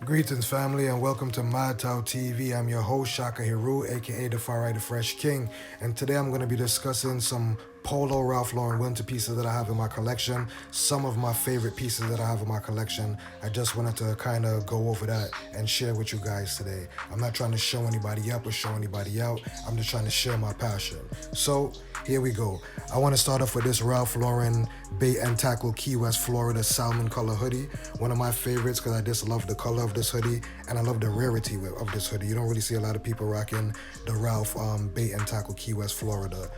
Greetings family and welcome to Madtow TV. I'm your host Shaka Hiru, aka the Far Right Fresh King, and today I'm going to be discussing some Polo Ralph Lauren winter pieces that I have in my collection. Some of my favorite pieces that I have in my collection. I just wanted to kind of go over that and share with you guys today. I'm not trying to show anybody up or show anybody out. I'm just trying to share my passion. So here we go. I want to start off with this Ralph Lauren Bait and Tackle Key West, Florida salmon color hoodie. One of my favorites because I just love the color of this hoodie and I love the rarity of this hoodie. You don't really see a lot of people rocking the Ralph Bait and Tackle Key West, Florida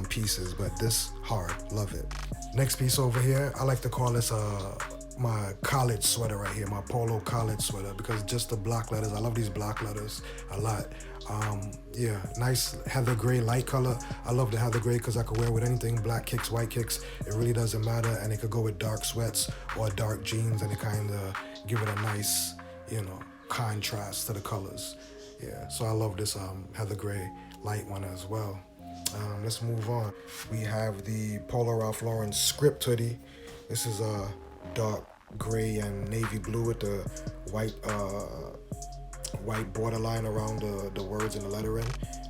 pieces, but this hard, love it. Next piece over here, I like to call this my college sweater right here, my polo college sweater, because just the block letters, I love these block letters a lot. Yeah, nice heather gray light color. I love the heather gray because I could wear it with anything, black kicks, white kicks, it really doesn't matter, and it could go with dark sweats or dark jeans and it kind of give it a nice, contrast to the colors. Yeah, so I love this heather gray light one as well. Let's move on. We have the Polo Ralph Lauren script hoodie. This is a dark gray and navy blue with the white borderline around the words and the lettering.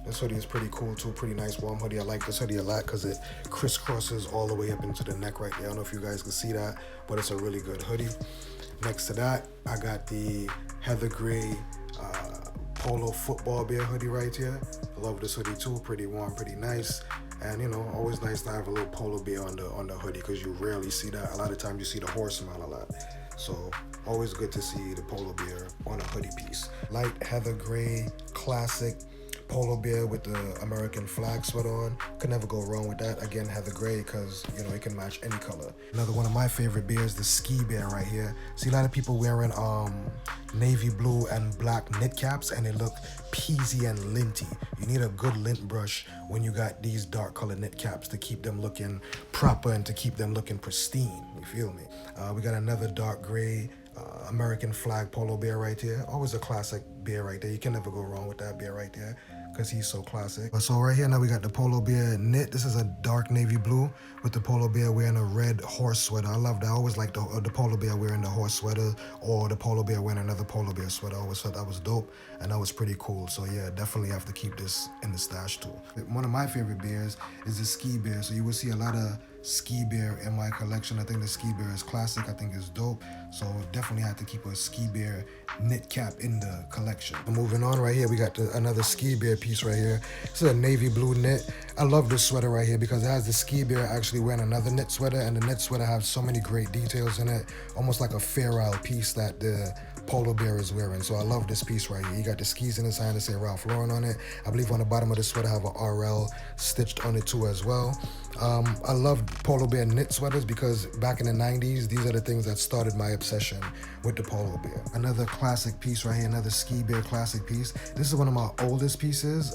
This hoodie is pretty cool too, pretty nice warm hoodie. I like this hoodie a lot because it crisscrosses all the way up into the neck right there. I don't know if you guys can see that, but it's a really good hoodie. Next to that, I got the heather gray Polo Football Bear hoodie right here. I love this hoodie too, pretty warm, pretty nice. And always nice to have a little Polo Bear on the hoodie because you rarely see that. A lot of times you see the horse smile a lot. So always good to see the Polo Bear on a hoodie piece. Light heather gray, classic Polo Bear with the American flag sweater on. Could never go wrong with that. Again, heather gray because it can match any color. Another one of my favorite bears, the ski bear right here. See a lot of people wearing navy blue and black knit caps and they look peasy and linty. You need a good lint brush when you got these dark color knit caps to keep them looking proper and to keep them looking pristine. You feel me? We got another dark gray American flag Polo Bear right here. Always a classic bear right there. You can never go wrong with that bear right there because he's so classic. So right here now we got the Polo Bear knit. This is a dark navy blue with the Polo Bear wearing a red horse sweater. I love that. I always like the Polo Bear wearing the horse sweater or the Polo Bear wearing another Polo Bear sweater. I always thought that was dope and that was pretty cool. So yeah, definitely have to keep this in the stash too. One of my favorite bears is the ski bear. So you will see a lot of ski bear in my collection. I think the ski bear is classic. I think it's dope. So definitely have to keep a ski bear knit cap in the collection. Moving on right here, we got another ski bear piece right here. This is a navy blue knit. I love this sweater right here because it has the ski bear actually wearing another knit sweater, and the knit sweater has so many great details in it, almost like a Fair Isle piece that the Polo Bear is wearing. So I love this piece right here. You got the skis in his hand to say Ralph Lauren on it. I believe on the bottom of the sweater have a RL stitched on it too as well. I love Polo Bear knit sweaters because back in the 90s, these are the things that started my obsession with the Polo Bear. Another classic piece right here, another ski bear classic piece. This is one of my oldest pieces,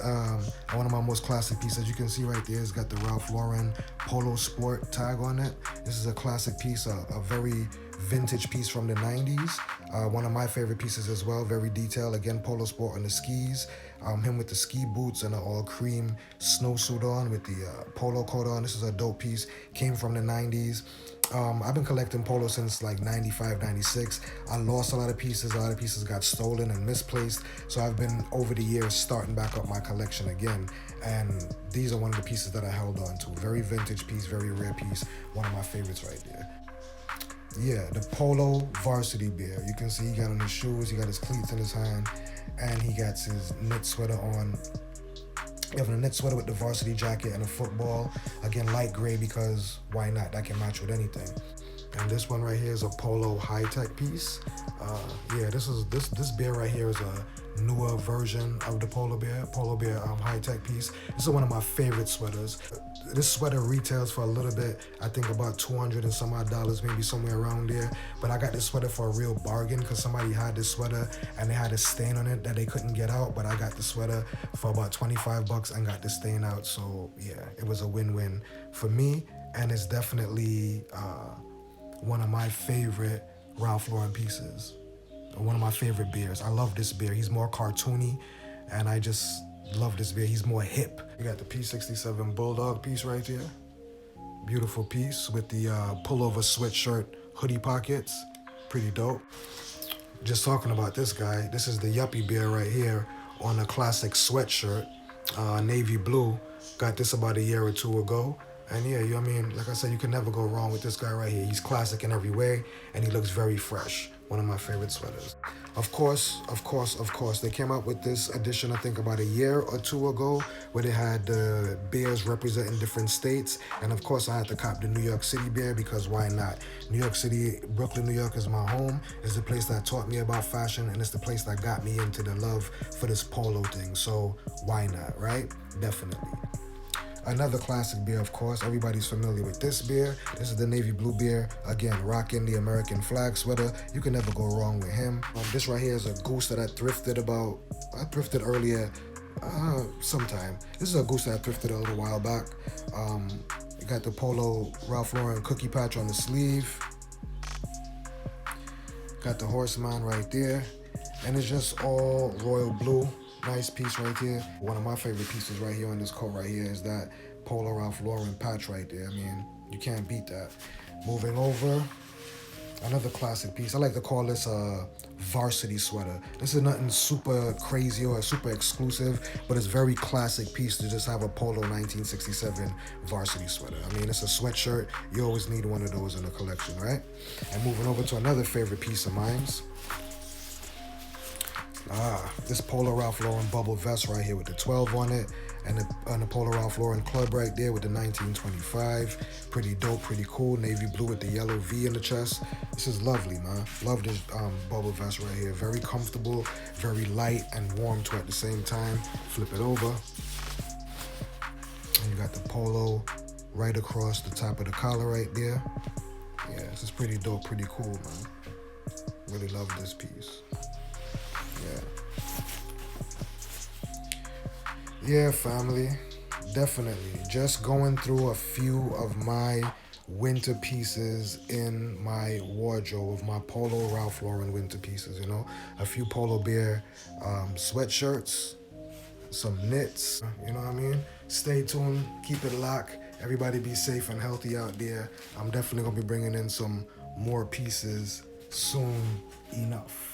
one of my most classic pieces. You can see right there, it's got the Ralph Lauren Polo Sport tag on it. This is a classic piece, a very vintage piece from the 90s. One of my favorite pieces as well, very detailed. Again, Polo Sport on the skis. Him with the ski boots and an all cream snowsuit on with the polo coat on. This is a dope piece, came from the 90s. I've been collecting polo since like 95, 96. I lost a lot of pieces got stolen and misplaced. So I've been over the years starting back up my collection again. And these are one of the pieces that I held on to. Very vintage piece, very rare piece. One of my favorites right there. Yeah, the Polo Varsity Bear. You can see he got on his shoes, he got his cleats in his hand, and he got his knit sweater on. You have a knit sweater with the varsity jacket and a football. Again, light gray because why not? That can match with anything. And this one right here is a Polo high-tech piece. Yeah, this bear right here is a newer version of the Polo Bear high-tech piece. This is one of my favorite sweaters. This sweater retails for a little bit, I think about $200 and some odd, maybe somewhere around there. But I got this sweater for a real bargain because somebody had this sweater and they had a stain on it that they couldn't get out. But I got the sweater for about 25 bucks and got the stain out. So yeah, it was a win-win for me. And it's definitely one of my favorite Ralph Lauren pieces. One of my favorite bears. I love this bear. He's more cartoony and I just love this bear. He's more hip. You got the P67 Bulldog piece right there. Beautiful piece with the pullover sweatshirt hoodie pockets. Pretty dope. Just talking about this guy. This is the Yuppie Bear right here on a classic sweatshirt, navy blue. Got this about a year or two ago. And yeah, I mean, like I said, you can never go wrong with this guy right here. He's classic in every way, and he looks very fresh. One of my favorite sweaters. Of course, they came out with this edition, I think about a year or two ago, where they had the bears representing different states. And of course, I had to cop the New York City bear because why not? New York City, Brooklyn, New York is my home. It's the place that taught me about fashion, and it's the place that got me into the love for this polo thing. So why not, right? Definitely. Another classic beer, of course. Everybody's familiar with this beer. This is the navy blue beer. Again, rocking the American flag sweater. You can never go wrong with him. This right here is a goose that I thrifted earlier sometime. This is a goose that I thrifted a little while back. You got the Polo Ralph Lauren cookie patch on the sleeve. Got the horseman right there. And it's just all royal blue. Nice piece right here. One of my favorite pieces right here on this coat right here is that Polo Ralph Lauren patch right there. I mean, you can't beat that. Moving over, another classic piece. I like to call this a Varsity sweater. This is nothing super crazy or super exclusive, but it's very classic piece to just have a Polo 1967 Varsity sweater. I mean, it's a sweatshirt. You always need one of those in a collection, right? And moving over to another favorite piece of mine's. This Polo Ralph Lauren bubble vest right here with the 12 on it, and the Polo Ralph Lauren club right there with the 1925. Pretty dope, pretty cool. Navy blue with the yellow V in the chest. This is lovely, man. Love this bubble vest right here. Very comfortable, very light and warm too at the same time. Flip it over. And you got the polo right across the top of the collar right there. Yeah, this is pretty dope, pretty cool, man. Really love this piece. Yeah, family, definitely. Just going through a few of my winter pieces in my wardrobe of my Polo Ralph Lauren winter pieces, you know. A few Polo Bear sweatshirts, some knits, you know what I mean? Stay tuned, keep it locked. Everybody be safe and healthy out there. I'm definitely gonna be bringing in some more pieces soon enough.